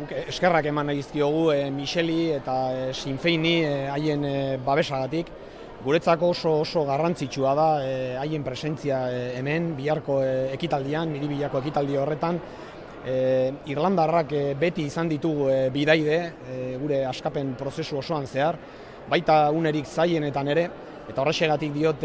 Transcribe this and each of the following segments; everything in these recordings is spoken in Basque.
Eskerrak eman nahi dizkiogu Micheli eta Sinn Feini haien babesagatik. Guretzako oso garrantzitsua da haien presentzia hemen, biharko ekitaldian, miribillako ekitaldi horretan. Irlandarrak beti izan ditugu bidaide, gure askapen prozesu osoan zehar, baita unerik zailenetan ere, eta horrexegatik diot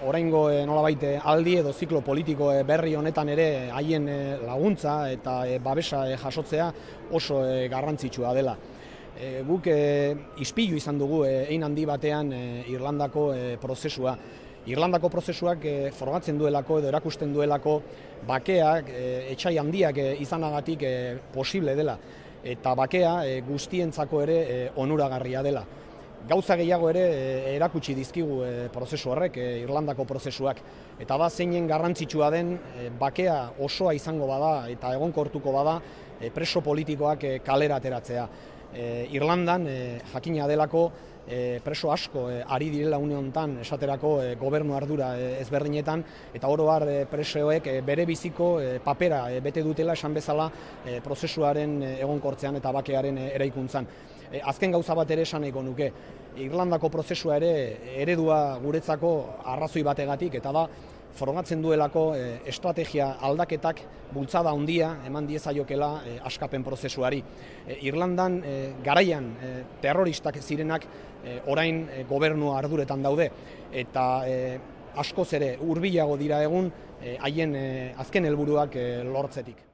oraingo nolabait aldi edo ziklo politiko berri honetan ere haien laguntza eta babesa jasotzea oso garrantzitsua dela. Guk ispilu izan dugu hein handi batean Irlandako prozesua. Irlandako prozesuak frogatzen duelako edo erakusten duelako bakeak, etsai handiak izanagatik posible dela, eta bakea guztientzako ere onuragarria dela. Gauza gehiago ere erakutsi dizkigu prozesu horrek, Irlandako prozesuak, eta da zeinen garrantzitsua den bakea osoa izango bada eta egonkortuko bada preso politikoak kalera ateratzea. Irlandan jakina delako preso asko ari direla une honetan esaterako gobernu ardura ezberdinetan, eta oro har presoek bere biziko papera bete dutela esan bezala prozesuaren egonkortzean eta bakearen eraikuntzan. Azken gauza bat ere esan nahiko nuke, Irlandako prozesua ere eredua guretzako arrazoi bategatik, eta da frogatzen duelako estrategia aldaketak bultzada handia eman diezaiokela askapen prozesuari. Irlandan garaian terroristak zirenak orain gobernu arduretan daude, eta askoz ere hurbilago dira egun haien azken helburuak lortzetik.